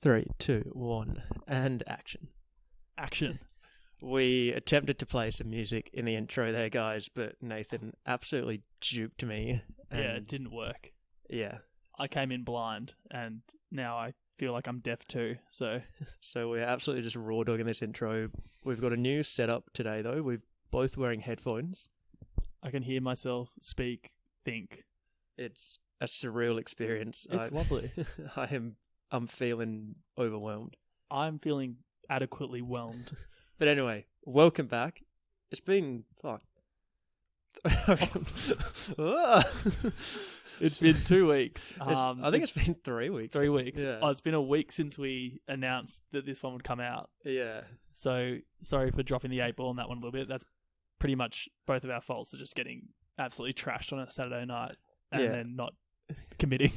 3, 2, 1, and action. Action. We attempted to play some music in the intro there, guys, but Nathan absolutely duped me. Yeah, it didn't work. Yeah. I came in blind, and now I feel like I'm deaf too, so... So we're absolutely just raw dogging this intro. We've got a new setup today, though. We're both wearing headphones. I can hear myself speak, think. It's a surreal experience. It's lovely. I'm feeling overwhelmed. I'm feeling adequately whelmed. But anyway, welcome back. It's been... Fuck. It's been 2 weeks. I think it's been 3 weeks. 3 weeks. Yeah. Oh, it's been a week since we announced that this one would come out. Yeah. So, sorry for dropping the 8 ball on that one a little bit. That's pretty much both of our faults, are just getting absolutely trashed on a Saturday night and then not committing.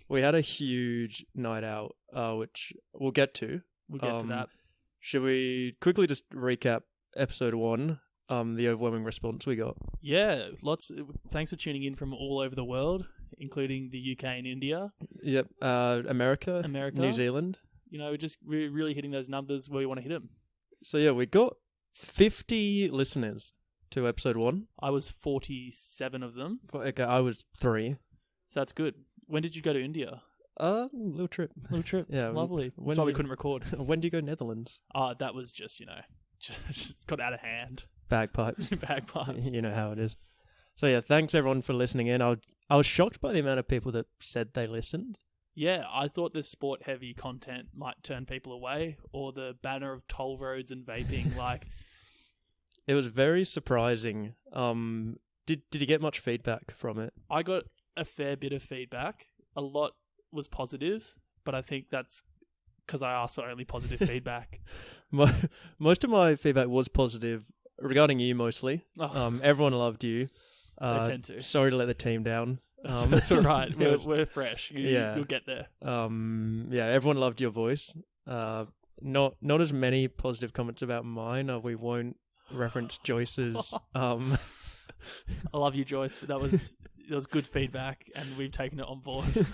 We had a huge night out, which we'll get to. We'll get to that. Should we quickly just recap episode 1, the overwhelming response we got? Yeah, thanks for tuning in from all over the world, including the UK and India. Yep, America, New Zealand. You know, we're really hitting those numbers where we want to hit them. So yeah, we got 50 listeners to episode 1. I was 47 of them. Okay, I was 3. So that's good. When did you go to India? Little trip. Yeah, lovely. That's why we couldn't record. When do you go Netherlands? That was just got out of hand. Bagpipes. Bagpipes. You know how it is. So yeah, thanks everyone for listening in. I was shocked by the amount of people that said they listened. Yeah, I thought the sport-heavy content might turn people away, or the banner of toll roads and vaping. It was very surprising. Did you get much feedback from it? I got a fair bit of feedback. A lot was positive, but I think that's because I asked for only positive feedback. Most of my feedback was positive regarding you, mostly. Oh. Everyone loved you. They tend to. Sorry to let the team down. That's all right. We're fresh. You'll get there. Yeah, everyone loved your voice. Not as many positive comments about mine. We won't reference Joyce's. I love you, Joyce, but that was good feedback, and we've taken it on board.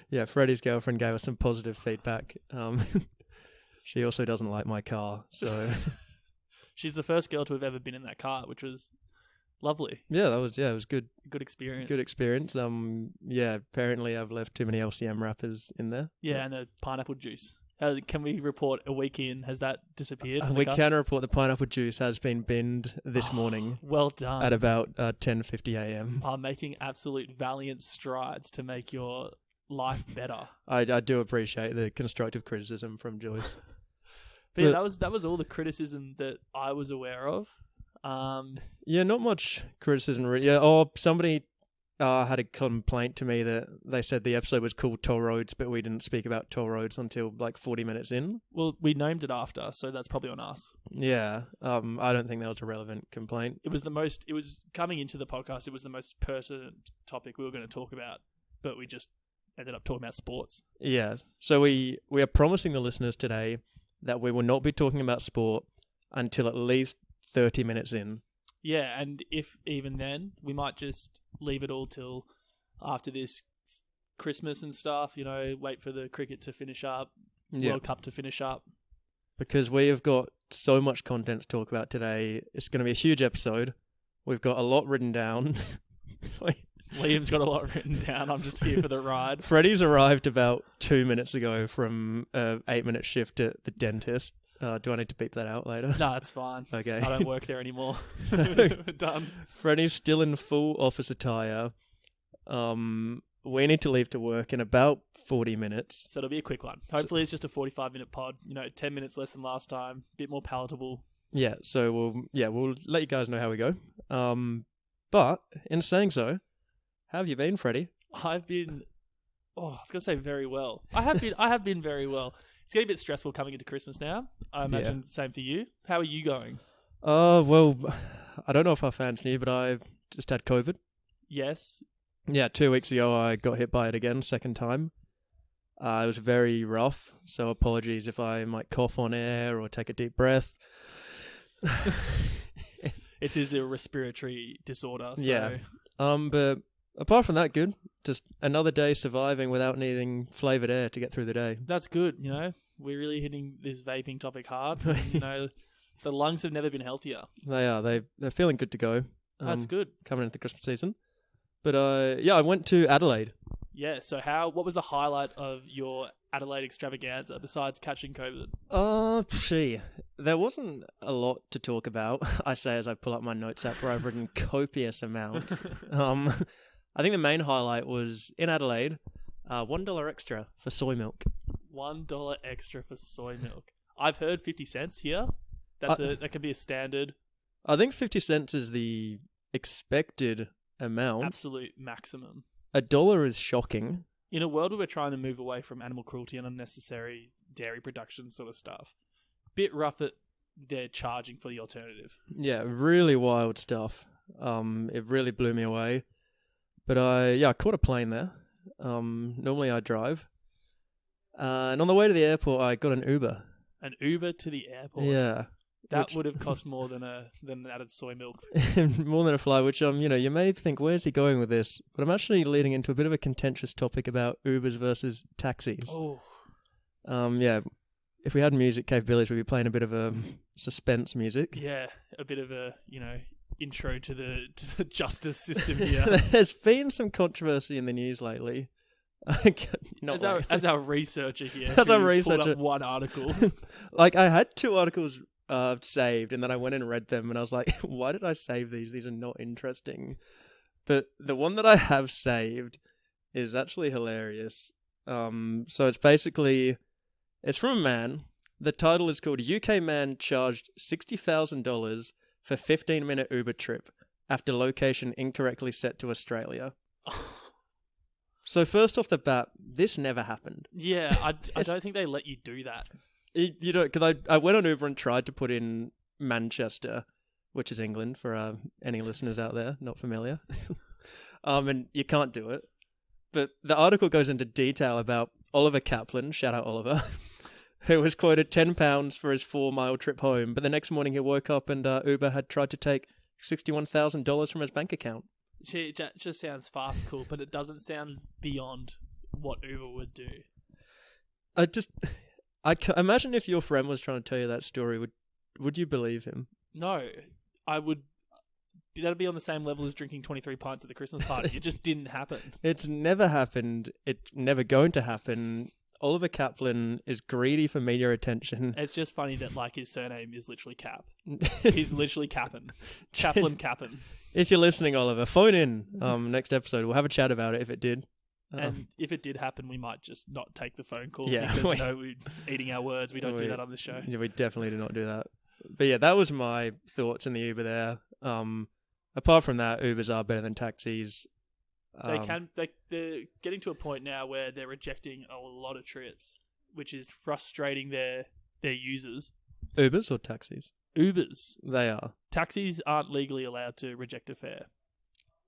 Yeah, Freddie's girlfriend gave us some positive feedback. She also doesn't like my car, so she's the first girl to have ever been in that car, which was lovely. Yeah, it was good. Good experience. Good experience. Yeah, apparently I've left too many LCM wrappers in there. Yeah, and the pineapple juice. Can we report a week in? Has that disappeared? We can report the pineapple juice has been binned this morning. Well done. At about 10:50 a.m. Making absolute valiant strides to make your life better. I do appreciate the constructive criticism from Joyce. But yeah, that was all the criticism that I was aware of. Yeah, not much criticism. Yeah. Somebody had a complaint to me that they said the episode was called Toll Roads, but we didn't speak about toll roads until like 40 minutes in. Well, we named it after, so that's probably on us. Yeah. I don't think that was a relevant complaint. It was coming into the podcast, it was the most pertinent topic we were going to talk about, but we just ended up talking about sports. Yeah. So we are promising the listeners today that we will not be talking about sport until at least 30 minutes in. Yeah, and if even then, we might just leave it all till after this Christmas and stuff, wait for the cricket to finish up, World Cup to finish up. Because we have got so much content to talk about today. It's going to be a huge episode. We've got a lot written down. Liam's got a lot written down. I'm just here for the ride. Freddie's arrived about 2 minutes ago from an 8-minute shift at the dentist. Do I need to beep that out later? No, it's fine. Okay. I don't work there anymore. We're done. Freddie's still in full office attire. We need to leave to work in about 40 minutes. So it'll be a quick one. Hopefully it's just a 45-minute pod. 10 minutes less than last time. A bit more palatable. Yeah, so we'll let you guys know how we go. But in saying so, how have you been, Freddie? I've been... I was going to say very well. I have been very well. It's getting a bit stressful coming into Christmas now. I imagine the same for you. How are you going? Well, I don't know if our fans knew, but I just had COVID. Yes. Yeah, 2 weeks ago I got hit by it again, second time. It was very rough, so apologies if I might cough on air or take a deep breath. It is a respiratory disorder. So. Yeah. But apart from that, good. Just another day surviving without needing flavoured air to get through the day. That's good, you know. We're really hitting this vaping topic hard. And, you know, the lungs have never been healthier. They are. They're feeling good to go. That's good. Coming into the Christmas season. But I went to Adelaide. Yeah, so what was the highlight of your Adelaide extravaganza besides catching COVID? There wasn't a lot to talk about, I say as I pull up my notes app where I've written copious amounts. I think the main highlight was in Adelaide, $1 extra for soy milk. $1 extra for soy milk. I've heard 50 cents here. That could be a standard. I think 50 cents is the expected amount. Absolute maximum. $1 is shocking. In a world where we're trying to move away from animal cruelty and unnecessary dairy production sort of stuff, bit rough that they're charging for the alternative. Yeah, really wild stuff. It really blew me away. But I caught a plane there. Normally I drive. And on the way to the airport, I got an Uber. An Uber to the airport? Yeah. That would have cost more than an added soy milk. More than a fly, which, you may think, where's he going with this? But I'm actually leading into a bit of a contentious topic about Ubers versus taxis. Oh. If we had music capabilities, we'd be playing a bit of a suspense music. Yeah, a bit of a, intro to the justice system here. There's been some controversy in the news lately. As our researcher here, as our researcher, researcher, pulled up one article. I had 2 articles saved, and then I went and read them, and I was like, why did I save these? These are not interesting. But the one that I have saved is actually hilarious. So it's from a man. The title is called UK Man Charged $60,000 for 15-minute Uber trip after location incorrectly set to Australia. So first off the bat, this never happened. Yeah, I don't think they let you do that. You don't, because I went on Uber and tried to put in Manchester, which is England for any listeners out there not familiar. And you can't do it. But the article goes into detail about Oliver Kaplan, shout out Oliver, who was quoted £10 for his 4-mile trip home. But the next morning he woke up and Uber had tried to take $61,000 from his bank account. It just sounds farcical, but it doesn't sound beyond what Uber would do. Imagine if your friend was trying to tell you that story. Would you believe him? No, I would. That'd be on the same level as drinking 23 pints at the Christmas party. It just didn't happen. It's never happened. It's never going to happen. Oliver Kaplan is greedy for media attention. It's just funny that his surname is literally Cap. He's literally Cappin. Chaplin Cappin. If you're listening, Oliver, phone in next episode. We'll have a chat about it if it did. And if it did happen, we might just not take the phone call. Yeah, because we're eating our words. We don't do that on the show. Yeah, we definitely do not do that. But yeah, that was my thoughts in the Uber there. Apart from that, Ubers are better than taxis. They're getting to a point now where they're rejecting a lot of trips, which is frustrating their users. Ubers or taxis? Ubers. They are. Taxis aren't legally allowed to reject a fare.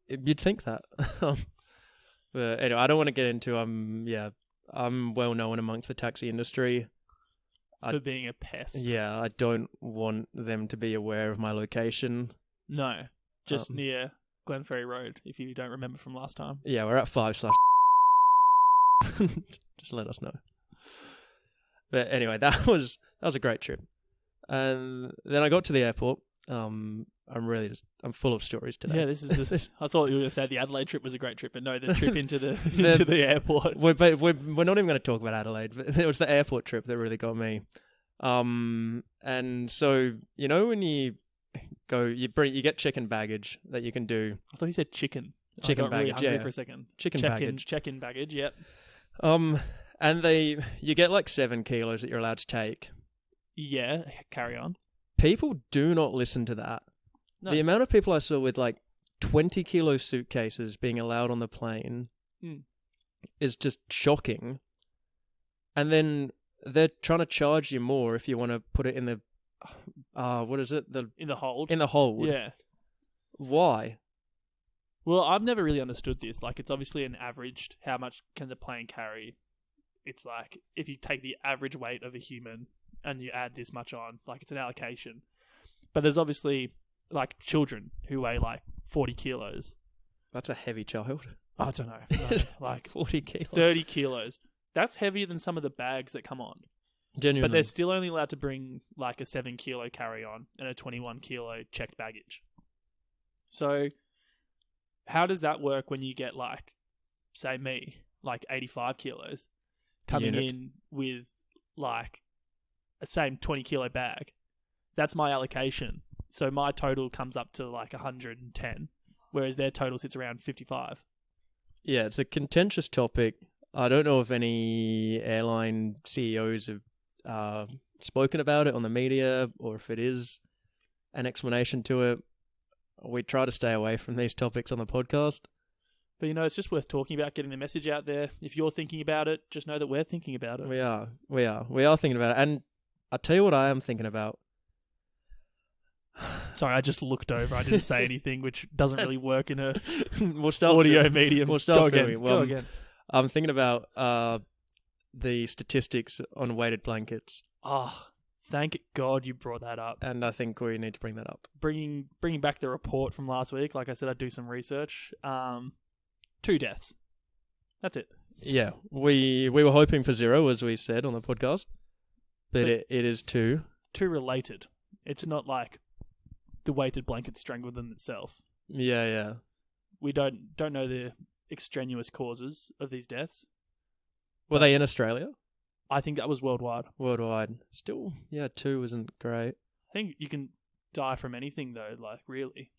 You'd think that. But anyway, I don't want to get into I'm well known amongst the taxi industry for being a pest. Yeah, I don't want them to be aware of my location. No, just near Glenferrie Road, if you don't remember from last time. Yeah, we're at 5/. Just let us know. But anyway, that was a great trip. And then I got to the airport. I'm full of stories today. Yeah, this is. I thought you were going to say the Adelaide trip was a great trip, but no, the trip into the airport. We're not even going to talk about Adelaide. But it was the airport trip that really got me. And so when you go, you get chicken baggage that you can do. I thought you said chicken. Chicken I got baggage, really hungry for a second. Check-in baggage. Yep. And you get like 7 kilos that you're allowed to take. Yeah, carry on. People do not listen to that. No. The amount of people I saw with like 20 kilo suitcases being allowed on the plane is just shocking. And then they're trying to charge you more if you want to put it in the what is it? In the hold. In the hold. Yeah. Why? Well, I've never really understood this. Like, it's obviously an averaged. How much can the plane carry? It's like if you take the average weight of a human and you add this much on, like it's an allocation. But there's obviously like children who weigh like 40 kilos. That's a heavy child. I don't know. No, like 40 kilos. 30 kilos. That's heavier than some of the bags that come on. Genuinely. But they're still only allowed to bring like a 7 kilo carry-on and a 21 kilo checked baggage. So how does that work when you get like, say me, like 85 kilos coming in with like a same 20 kilo bag? That's my allocation. So my total comes up to like 110, whereas their total sits around 55. Yeah, it's a contentious topic. I don't know if any airline CEOs have spoken about it on the media or if it is an explanation to it. We try to stay away from these topics on the podcast. But, you know, it's just worth talking about, getting the message out there. If you're thinking about it, just know that we're thinking about it. We are thinking about it. And I'll tell you what I am thinking about. Sorry, I just looked over. I didn't say anything, which doesn't really work in a audio medium. We'll start Go again. Well, Go again. I'm thinking about the statistics on weighted blankets. Oh, thank God you brought that up. And I think we need to bring that up. Bringing back the report from last week. Like I said, I'd do some research. 2 deaths. That's it. Yeah, we were hoping for 0, as we said on the podcast, but it is 2. 2 related. It's not like the weighted blanket strangled them itself. Yeah. We don't know the extraneous causes of these deaths. Were they in Australia? I think that was worldwide. Worldwide. Still, 2 isn't great. I think you can die from anything though, like really.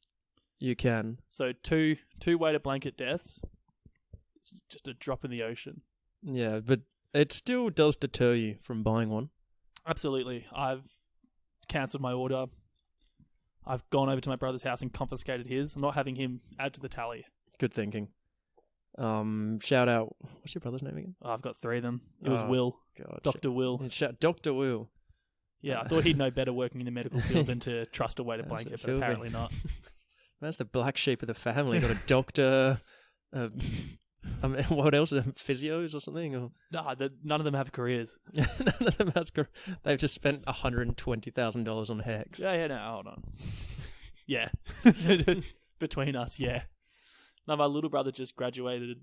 You can. So 2 weighted blanket deaths. It's just a drop in the ocean. Yeah, but it still does deter you from buying one. Absolutely. I've cancelled my order. I've gone over to my brother's house and confiscated his. I'm not having him add to the tally. Good thinking. Shout out. What's your brother's name again? Oh, I've got 3 of them. It was Will. God, Dr. Will. Dr. Will. Yeah, I thought he'd know better working in the medical field than to trust a weighted blanket, but apparently not. That's the black sheep of the family. Got a doctor. What else? Physios or something? Or? No, none of them have careers. None of them have careers. They've just spent $120,000 on Hex. Yeah, no, hold on. Yeah. Between us, yeah. No, my little brother just graduated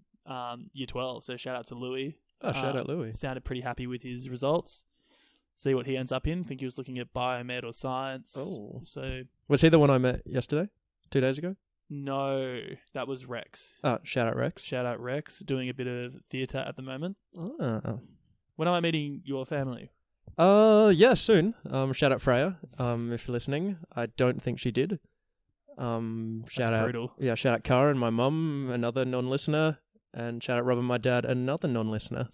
year 12, so shout out to Louis. Oh, shout out Louis. Sounded pretty happy with his results. See what he ends up in. I think he was looking at biomed or science. Oh. So was he the one I met yesterday? 2 days ago? No, that was Rex. Oh, shout out Rex. Shout out Rex, doing a bit of theatre at the moment. Oh. When am I meeting your family? Yeah, soon. Shout out Freya, if you're listening. I don't think she did. Shout out, brutal. Yeah, shout out Karen, my mum, another non-listener, and shout out Rob and my dad, another non-listener.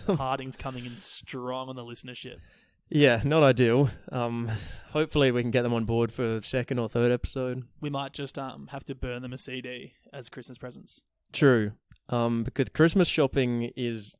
Harding's coming in strong on the listenership. Yeah, not ideal. Hopefully we can get them on board for the 2nd or 3rd episode. We might just have to burn them a CD as Christmas presents. True. Because Christmas shopping is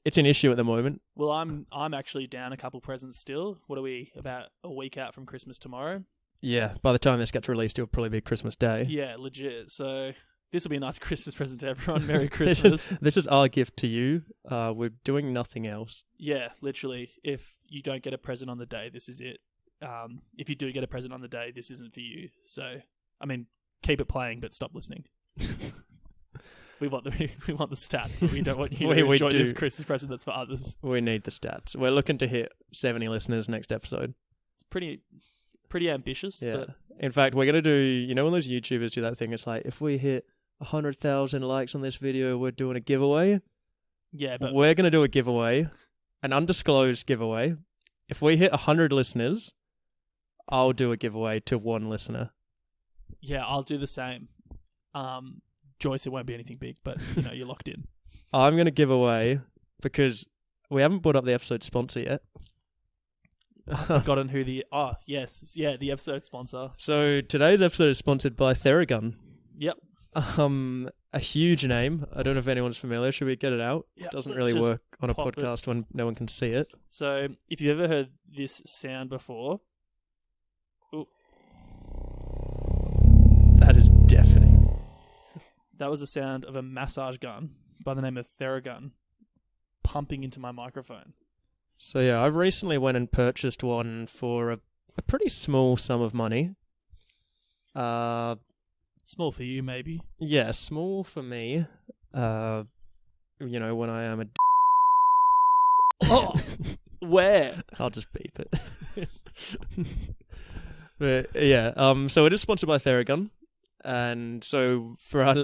it's an issue at the moment. Well, I'm actually down a couple presents still. What are we, about a week out from Christmas tomorrow? Yeah, by the time this gets released, it'll probably be Christmas Day. Yeah, legit. So this will be a nice Christmas present to everyone. Merry Christmas. This is our gift to you. We're doing nothing else. Yeah, literally. If you don't get a present on the day, this is it. If you do get a present on the day, this isn't for you. So, I mean, keep it playing, but stop listening. We want the stats, but we don't want you to enjoy this Christmas present that's for others. We need the stats. We're looking to hit 70 listeners next episode. It's pretty ambitious. Yeah. But in fact, we're going to do, when those YouTubers do that thing, it's like, if we hit 100,000 likes on this video, we're doing a giveaway. Yeah, but we're going to do a giveaway, an undisclosed giveaway. If we hit 100 listeners, I'll do a giveaway to 1 listener. Yeah, I'll do the same. Joyce, it won't be anything big, but you're locked in. I'm going to give away, because we haven't brought up the episode sponsor yet. I've forgotten who the episode sponsor. So today's episode is sponsored by Theragun. Yep. A huge name. I don't know if anyone's familiar. Should we get it out? Yep, it doesn't really work on a podcast when no one can see it. So if you've ever heard this sound before, that is deafening. That was the sound of a massage gun by the name of Theragun pumping into my microphone. So yeah, I recently went and purchased one for a pretty small sum of money. Small for you, maybe. Yeah, small for me. When I am a. Oh, where? I'll just beep it. But yeah, so it is sponsored by Theragun, and so for our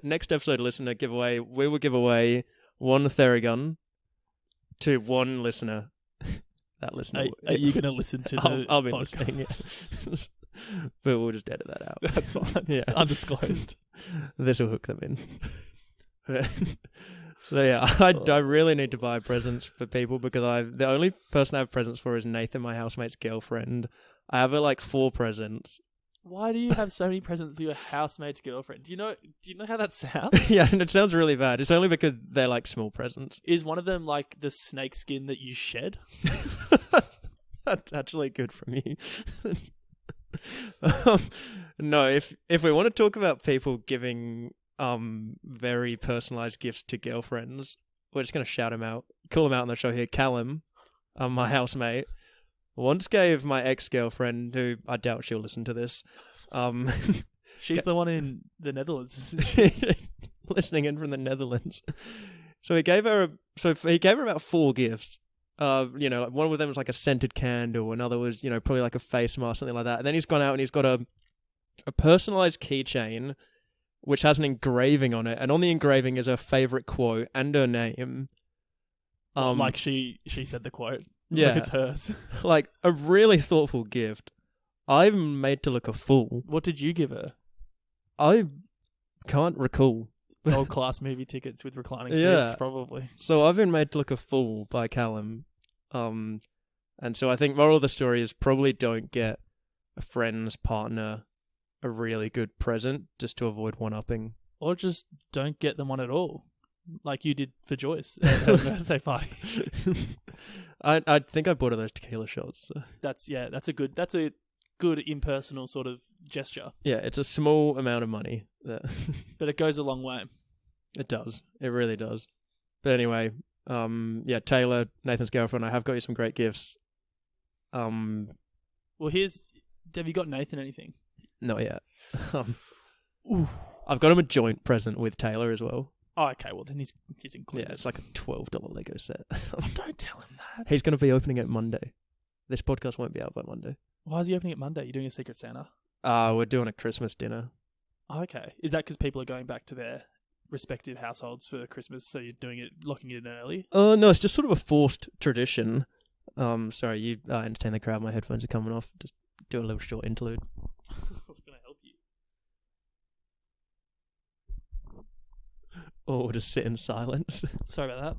next episode listener giveaway, we will give away one Theragun to one listener. That listener. Are you going to listen to the I'll be podcast? listening. But we'll just edit that out. That's fine. Yeah, Undisclosed. This will hook them in. So yeah, I really need to buy presents for people because the only person I have presents for is Nathan, my housemate's girlfriend. I have her like 4 presents. Why do you have so many presents for your housemate's girlfriend? Do you know how that sounds? Yeah, and it sounds really bad. It's only because they're like small presents. Is one of them like the snake skin that you shed? That's actually good from you. No, if we want to talk about people giving very personalized gifts to girlfriends, we're just gonna shout him out, call him out on the show here. Callum, my housemate, once gave my ex-girlfriend, who I doubt she'll listen to this, She's the one in the Netherlands, isn't she? listening in from the Netherlands. So he gave her about 4 gifts. One of them was like a scented candle, another was, probably like a face mask, something like that. And then he's gone out and he's got a personalized keychain which has an engraving on it, and on the engraving is her favorite quote and her name. Like she said the quote. Yeah. Look, it's hers. Like a really thoughtful gift. I'm made to look a fool. What did you give her? I can't recall. Gold class movie tickets with reclining seats, Yeah. probably. So I've been made to look a fool by Callum. And so I think moral of the story is probably don't get a friend's partner a really good present just to avoid one-upping. Or just don't get them one at all. Like you did for Joyce at her birthday party. I think I bought her those tequila shots. So. That's a good impersonal sort of gesture. Yeah, it's a small amount of money. But it goes a long way. It does. It really does. But anyway, Taylor, Nathan's girlfriend, I have got you some great gifts. Well, have you got Nathan anything? Not yet. I've got him a joint present with Taylor as well. Oh, okay. Well, then he's included. Yeah, it's like a $12 Lego set. Don't tell him that. He's going to be opening it Monday. This podcast won't be out by Monday. Why is he opening it Monday? You're doing a Secret Santa? We're doing a Christmas dinner. Oh, okay. Is that because people are going back to their respective households for Christmas, so you're locking it in early? No, it's just sort of a forced tradition. Sorry, you entertain the crowd. My headphones are coming off. Just do a little short interlude. I was going to help you. Or we'll just sit in silence. Sorry about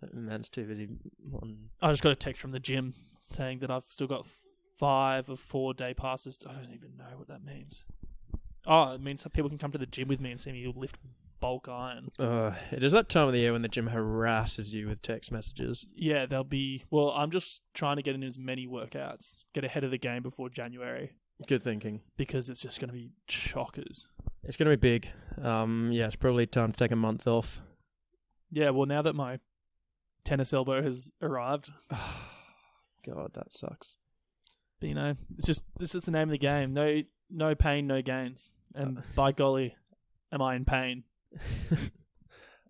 That man's too busy on... that. I just got a text from the gym saying that I've still got 5 of 4 day passes. I don't even know what that means. Oh, it means that people can come to the gym with me and see me lift bulk iron. It is that time of the year when the gym harasses you with text messages. Yeah, they'll be... Well, I'm just trying to get in as many workouts, get ahead of the game before January. Good thinking. Because it's just going to be chockers. It's going to be big. It's probably time to take a month off. Yeah, well, now that my tennis elbow has arrived... God, that sucks. But, this is the name of the game. No pain, no gains. And by golly, am I in pain.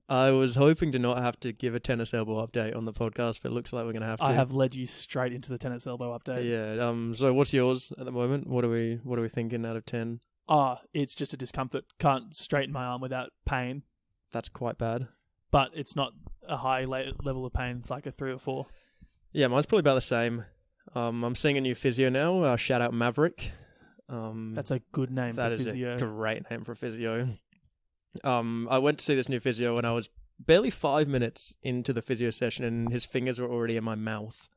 I was hoping to not have to give a tennis elbow update on the podcast, but it looks like we're going to have to. I have led you straight into the tennis elbow update. Yeah. So what's yours at the moment? What are we thinking out of 10? It's just a discomfort. Can't straighten my arm without pain. That's quite bad. But it's not a high level of pain. It's like a 3 or 4. Yeah, mine's probably about the same. I'm seeing a new physio now. Shout out Maverick. That's a good name for physio. That is a great name for physio. I went to see this new physio and I was barely 5 minutes into the physio session and his fingers were already in my mouth.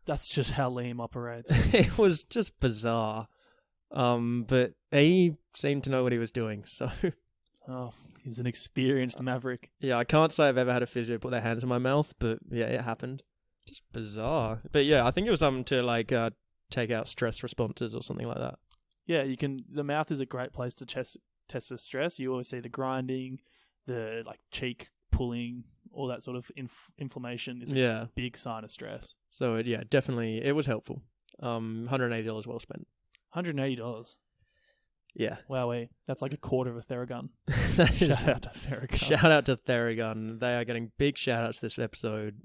That's just how Liam operates. It was just bizarre. But he seemed to know what he was doing, so... Oh, he's an experienced maverick. Yeah, I can't say I've ever had a physio put their hands in my mouth, but yeah, it happened. Just bizarre. But yeah, I think it was something to take out stress responses or something like that. Yeah, the mouth is a great place to test for stress. You always see the grinding, the cheek pulling, all that sort of inflammation is a big sign of stress. So definitely, it was helpful. $180 well spent. $180. Yeah. Wowee. That's like a quarter of a Theragun. That is- Shout out to Theragun. Shout out to Theragun. They are getting big shout outs this episode.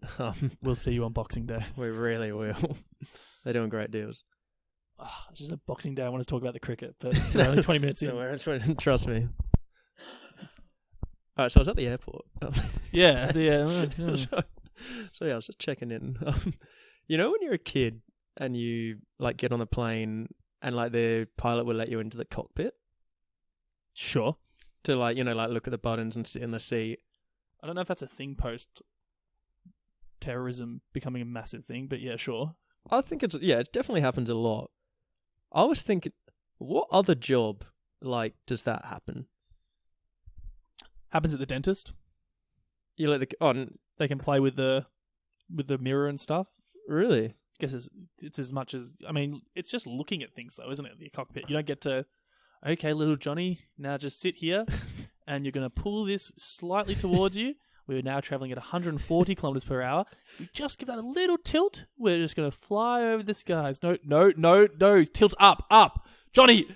We'll see you on Boxing Day. We really will. They're doing great deals. It's just a Boxing Day. I want to talk about the cricket, but we're only 20 minutes in. No, trust me. Alright, so I was at the airport. Yeah. so yeah, I was just checking in. You know when you're a kid and you like get on the plane and like the pilot will let you into the cockpit Sure. to like, you know, like look at the buttons and sit in the seat. I don't know if that's a thing post terrorism becoming a massive thing, but yeah, sure. I think it definitely happens a lot. I was thinking, what other job like does that happen? Happens at the dentist. You let the They can play with the mirror and stuff. really? Guess it's as much as, I mean, it's just looking at things though, isn't it? The cockpit. You don't get to, okay, little Johnny, now just sit here and you're going to pull this slightly towards you. We're now traveling at 140 kilometers per hour. We just give that a little tilt. We're just going to fly over the skies. No. Tilt up. Johnny!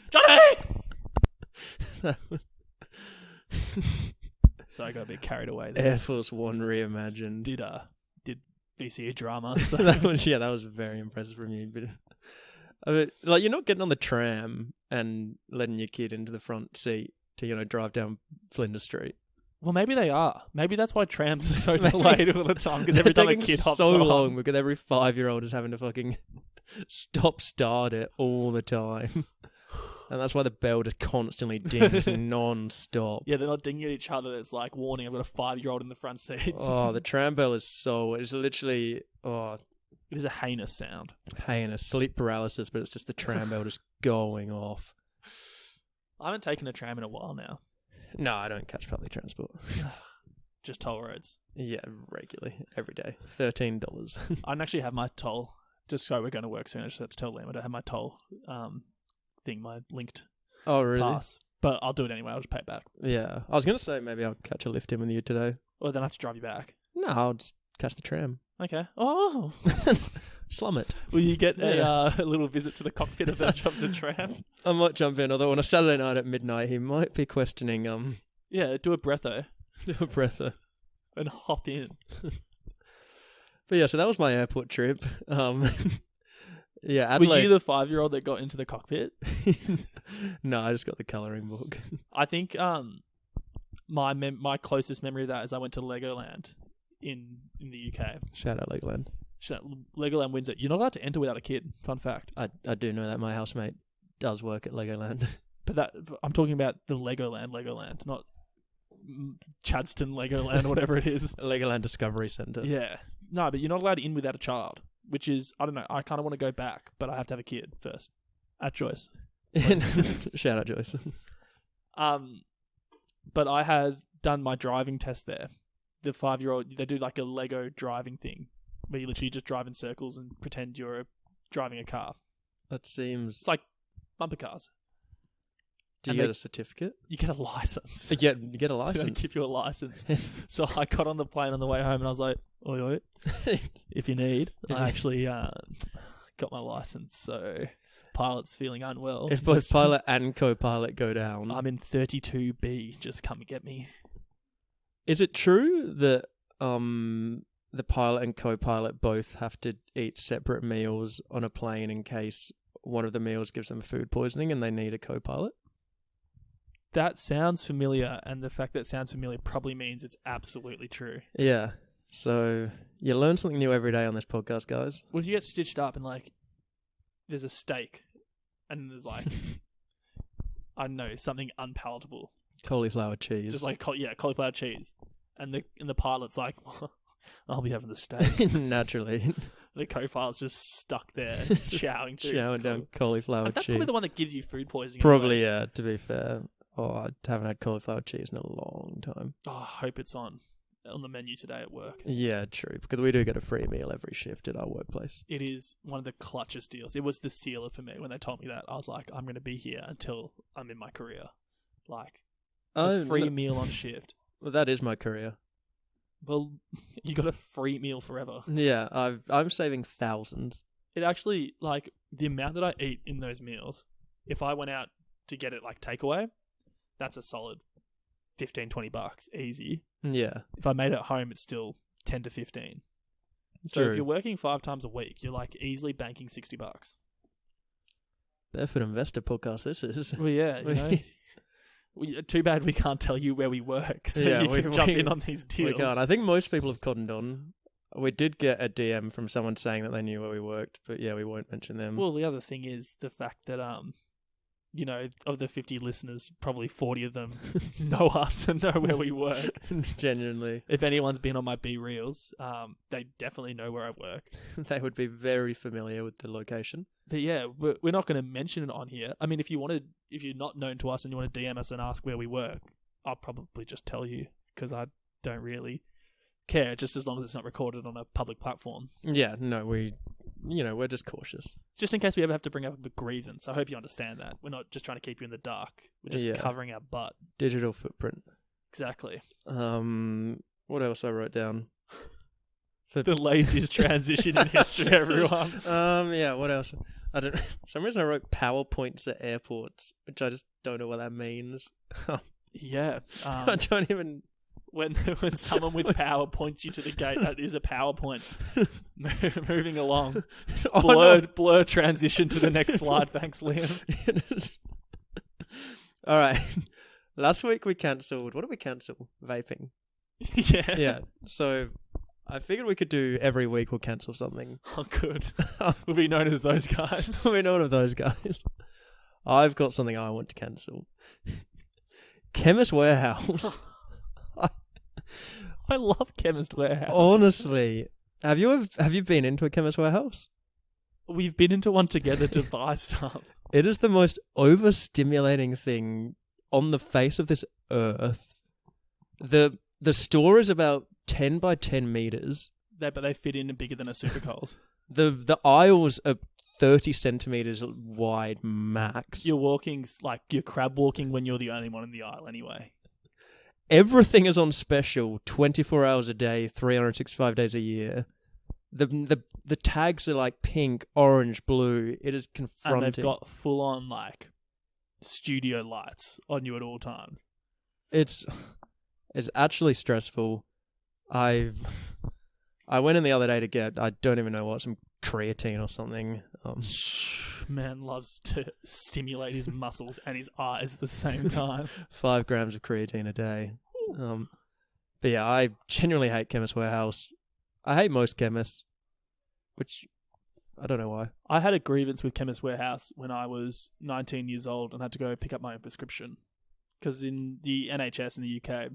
So I got a bit carried away there. Air Force One reimagined. Did BCE drama. So. that was very impressive from you. But I mean, like, you're not getting on the tram and letting your kid into the front seat to, you know, drive down Flinders Street. Well, maybe they are. Maybe that's why trams are so delayed all the time, because every time a kid hops so on. long because every 5-year-old is having to fucking start it all the time. And that's why the bell just constantly dings non-stop. Yeah, they're not dinging at each other. It's like, warning, I've got a 5-year-old in the front seat. Oh, the tram bell is it's literally, It is a heinous sound. heinous. Sleep paralysis, but it's just the tram bell just going off. I haven't taken a tram in a while now. No, I don't catch public transport. Just toll roads. Yeah, regularly, every day. $13. I don't actually have my toll. Just so we're going to work soon. I just have to tell them I don't have my toll thing, my linked Oh, really? pass. But I'll do it anyway. I'll just pay it back. Yeah. I was going to say maybe I'll catch a lift in with you today. Or then I have to drive you back. No, I'll just catch the tram. Okay. Oh. Slum it. Will you get Yeah. a little visit to the cockpit of the tram? I might jump in, although on a Saturday night at midnight, he might be questioning, Yeah, do a breatho a breather. and hop in. But yeah, so that was my airport trip. Yeah, Were Adelaide. you the 5-year-old that got into the cockpit? No, I just got the colouring book. I think my closest memory of that is I went to Legoland in the UK. Shout out Legoland. Legoland Windsor. You're not allowed to enter without a kid. Fun fact. I do know that my housemate does work at Legoland. But I'm talking about the Legoland, not Chadston Legoland, whatever it is. Legoland Discovery Centre. Yeah. No, but you're not allowed in without a child, which is, I don't know, I kind of want to go back, but I have to have a kid first. At Joyce. Shout out Joyce. But I had done my driving test there. The 5-year-old, they do like a Lego driving thing where you literally just drive in circles and pretend you're driving a car. That seems... It's like bumper cars. Do you get a certificate? You get a license. You get a They license. give you a license. So I got on the plane on the way home and I was like, oi, oi, if you need, I actually got my license. So pilot's feeling unwell. If both pilot and co-pilot go down. I'm in 32B, just come and get me. Is it true that the pilot and co-pilot both have to eat separate meals on a plane in case one of the meals gives them food poisoning and they need a co-pilot? That sounds familiar, and the fact that it sounds familiar probably means it's absolutely true. Yeah. So you learn something new every day on this podcast, guys. What if you get stitched up and like there's a steak and there's like I don't know, something unpalatable. Cauliflower cheese. Just like cauliflower cheese. And the pilot's like, I'll be having the steak. Naturally. The co-pilot's just stuck there chowing down cauliflower That's cheese. probably the one that gives you food poisoning. Probably, yeah, to be fair. Oh, I haven't had cauliflower cheese in a long time. Oh, I hope it's on the menu today at work. Yeah, true. Because we do get a free meal every shift at our workplace. It is one of the clutchest deals. It was the sealer for me when they told me that. I was like, I'm going to be here until I'm in my career. Like, a free meal on shift. Well, that is my career. Well, you got a free meal forever. Yeah, I'm saving thousands. It actually, like, the amount that I eat in those meals, if I went out to get it like takeaway, that's a solid $15-20 easy. Yeah. If I made it at home, it's still 10 to 15. So True. if you're working 5 times a week, you're like easily banking $60. Barefoot Investor podcast, this is. Well, yeah, you know. Too bad we can't tell you where we work, so Yeah, you we- can jump we- in on these deals. We can't. I think most people have cottoned on. We did get a DM from someone saying that they knew where we worked, but yeah, we won't mention them. Well, the other thing is the fact that, you know, of the 50 listeners, probably 40 of them know us and know where we work. Genuinely. If anyone's been on my B Reels, they definitely know where I work. They would be very familiar with the location. But yeah, we're not going to mention it on here. I mean, if you're not known to us and you want to DM us and ask where we work, I'll probably just tell you because I don't really care, just as long as it's not recorded on a public platform. Yeah, no, we're just cautious. Just in case we ever have to bring up a grievance. I hope you understand that. We're not just trying to keep you in the dark. We're just covering our butt. Digital footprint. Exactly. What else I wrote down? The laziest transition in history, everyone. Yeah, what else? I don't. For some reason I wrote PowerPoints at airports, which I just don't know what that means. Yeah. I don't even. When someone with power points you to the gate, that is a PowerPoint. Moving along. Blur transition to the next slide. Thanks, Liam. All right. Last week we cancelled. What did we cancel? Vaping. Yeah. Yeah. So I figured we could do every week we'll cancel something. Oh, good. We'll be known as those guys. We're known of those guys. I've got something I want to cancel. Chemist Warehouse. I love Chemist Warehouse. Honestly, have you been into a Chemist Warehouse? We've been into one together to buy stuff. It is the most overstimulating thing on the face of this earth. The store is about 10 by 10 meters. But they fit in bigger than a Super Coles. The aisles are 30 centimeters wide max. You're crab walking when you're the only one in the aisle anyway. Everything is on special 24 hours a day, 365 days a year. The tags are like pink, orange, blue. It is confronting. And they've got full on like studio lights on you at all times. It's actually stressful. I went in the other day to get, I don't even know what, some creatine or something. Man loves to stimulate his muscles and his eyes at the same time. 5 grams of creatine a day. But yeah, I genuinely hate Chemist Warehouse. I hate most chemists, which I don't know why. I had a grievance with Chemist Warehouse when I was 19 years old and had to go pick up my own prescription. Because in the NHS in the UK,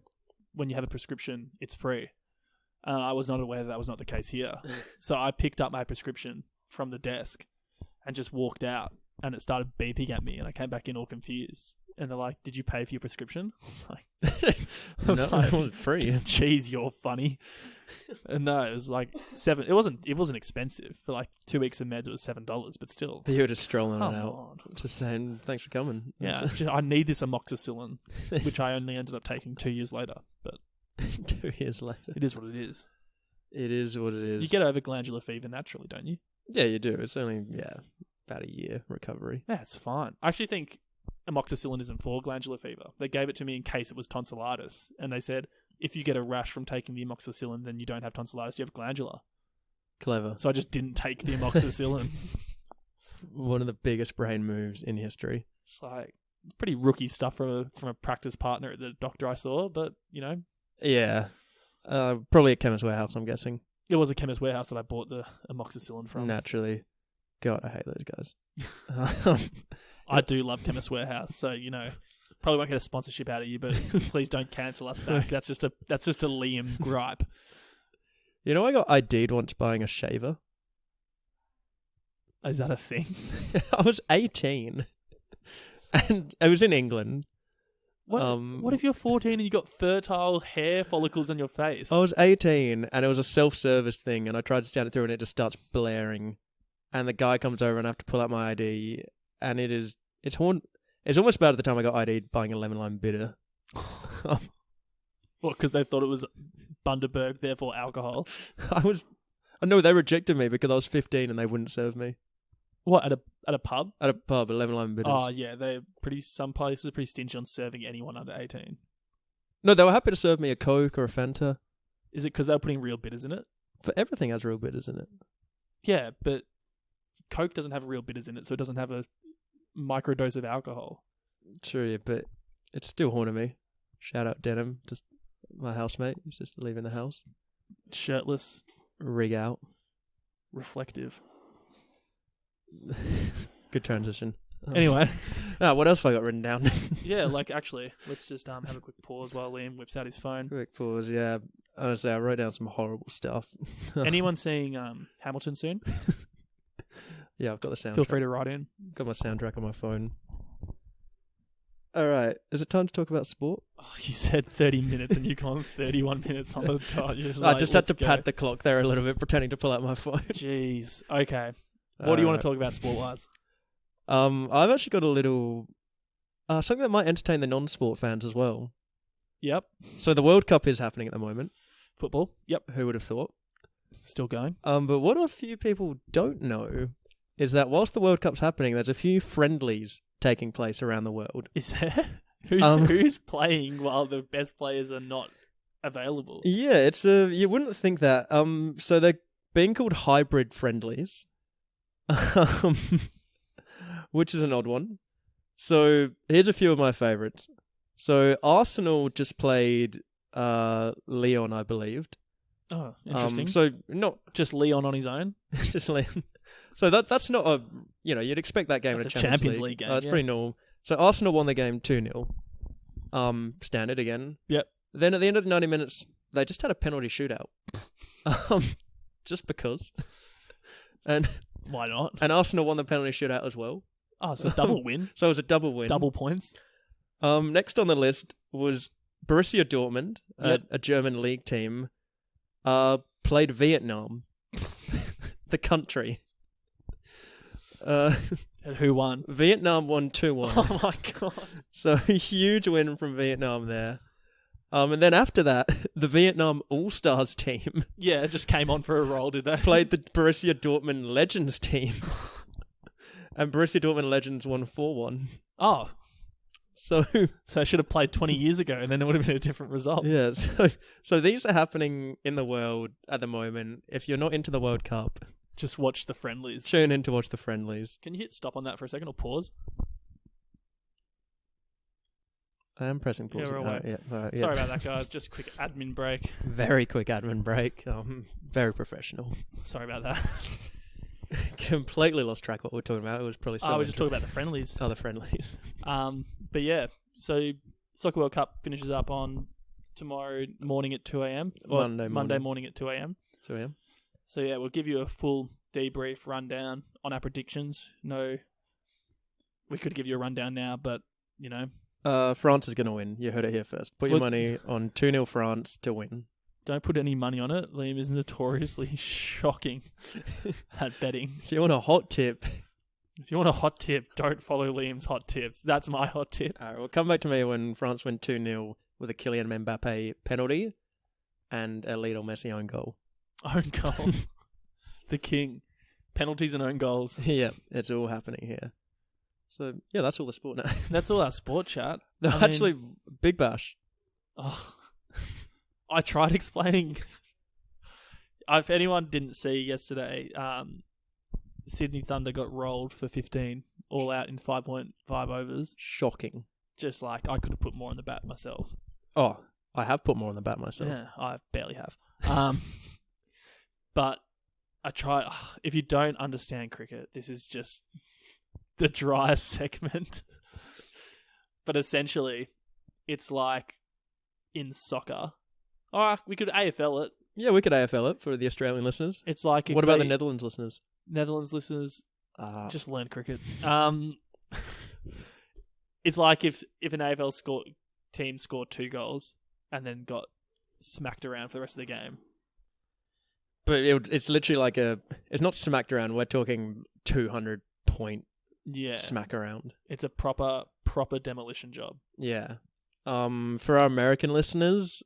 when you have a prescription, it's free. I was not aware that was not the case here. So I picked up my prescription from the desk and just walked out, and it started beeping at me, and I came back in all confused. And they're like, "Did you pay for your prescription?" I was like, No, it wasn't free. "Jeez, you're funny." And no, it was like $7. It wasn't expensive for like 2 weeks of meds. It was $7, but still. But you were just strolling Come it out, on. just saying thanks for coming. Yeah, I need this amoxicillin, which I only ended up taking 2 years later. But 2 years later, it is what it is. It is what it is. You get over glandular fever naturally, don't you? Yeah, you do. It's only about a year recovery. Yeah, it's fine. I actually think amoxicillin isn't for glandular fever. They gave it to me in case it was tonsillitis, and they said if you get a rash from taking the amoxicillin, then you don't have tonsillitis, you have glandular. Clever. So I just didn't take the amoxicillin. One of the biggest brain moves in history. It's like pretty rookie stuff from a practice partner at the doctor I saw, but you know. Yeah. Probably at Chemist Warehouse, I'm guessing. It was a Chemist Warehouse that I bought the amoxicillin from. Naturally. God, I hate those guys. I do love Chemist Warehouse, so you know, probably won't get a sponsorship out of you, but please don't cancel us back. That's just a Liam gripe. You know, I got ID'd once buying a shaver. Is that a thing? I was 18, and I was in England. What if you're 14 and you got fertile hair follicles on your face? I was 18, and it was a self-service thing, and I tried to scan it through, and it just starts blaring. And the guy comes over, and I have to pull out my ID, and it's almost about at the time I got ID'd buying a lemon lime bitter. What? Because they thought it was Bundaberg, therefore alcohol. No, they rejected me because I was 15 and they wouldn't serve me. What, at a pub? At a pub, 11 bitters. Oh yeah, some places are pretty stingy on serving anyone under 18. No, they were happy to serve me a Coke or a Fanta. Is it because they were putting real bitters in it? But everything has real bitters in it. Yeah, but Coke doesn't have real bitters in it, so it doesn't have a microdose of alcohol. Sure, yeah, but it's still haunting me. Shout out Denim, just my housemate. He's just leaving the house. Shirtless, Rig out. reflective. Good transition. Anyway. What else have I got written down? Yeah, like actually, let's just have a quick pause while Liam whips out his phone. Quick pause, yeah. Honestly, I wrote down some horrible stuff. Anyone seeing Hamilton soon? Yeah, I've got the soundtrack. Feel free to write in. Got my soundtrack on my phone. All right, is it time to talk about sport? Oh, you said 30 minutes and you've gone 31 minutes on the dot. I just had to pad the clock there a little bit, pretending to pull out my phone. Jeez. Okay. What do you want to talk about sport-wise? I've actually got a little something that might entertain the non-sport fans as well. Yep. So the World Cup is happening at the moment. Football. Yep. Who would have thought? Still going. But what a few people don't know is that whilst the World Cup's happening, there's a few friendlies taking place around the world. Is there? Who's playing while the best players are not available? Yeah, it's you wouldn't think that. So they're being called hybrid friendlies, which is an odd one. So here's a few of my favourites. So Arsenal just played Leon, I believed. Oh, interesting. So not just Leon on his own. Just Leon. So that's not a you'd expect that game that's in a Champions League game. It's pretty normal. So Arsenal won the game 2-0. Standard again. Yep. Then at the end of the 90 minutes, they just had a penalty shootout. Just because. And why not? And Arsenal won the penalty shootout as well. Oh, it's a double win. So it was a double win. Double points. Next on the list was Borussia Dortmund, a German league team, played Vietnam, the country. And who won? Vietnam won 2-1. Oh my god. So a huge win from Vietnam there. And then after that, the Vietnam All-Stars team just came on for a roll, did they? played the Borussia Dortmund Legends team. And Borussia Dortmund Legends won 4-1. Oh. So I should have played 20 years ago and then it would have been a different result. Yeah, so these are happening in the world at the moment. If you're not into the World Cup, just watch the friendlies. Tune in to watch the friendlies. Can you hit stop on that for a second or pause? I am pressing pause. Yeah, we're away. Yeah. Sorry about that, guys. Just a quick admin break. Very quick admin break. Very professional. Sorry about that. Completely lost track of what we're talking about. It was probably so we're just talking about the friendlies. Oh, the friendlies. But yeah, so Soccer World Cup finishes up on tomorrow morning at 2 a.m. or Monday morning at 2 a.m. 2 a.m. So yeah, we'll give you a full debrief rundown on our predictions. No, we could give you a rundown now, but France is going to win. You heard it here first. Put your money on 2-0 France to win. Don't put any money on it. Liam is notoriously shocking at betting. If you want a hot tip, don't follow Liam's hot tips. That's my hot tip. All right, well, come back to me when France win 2-0 with a Kylian Mbappe penalty and a Lionel Messi own goal. Own goal. The king. Penalties and own goals. Yeah, it's all happening here. So, yeah, that's all the sport now. That's all our sport chat. Actually, Big Bash. Oh, I tried explaining. If anyone didn't see yesterday, Sydney Thunder got rolled for 15, all out in 5.5 overs. Shocking. Just like, I could have put more on the bat myself. Oh, I have put more on the bat myself. Yeah, I barely have. But I tried. If you don't understand cricket, this is just the driest segment. But essentially, it's like in soccer. We could AFL it. Yeah, we could AFL it for the Australian listeners. It's like what about the Netherlands listeners? Netherlands listeners, just learn cricket. It's like if an AFL team scored 2 goals and then got smacked around for the rest of the game. But it's literally like it's not smacked around. We're talking 200 point smack around. It's a proper demolition job. Yeah. For our American listeners,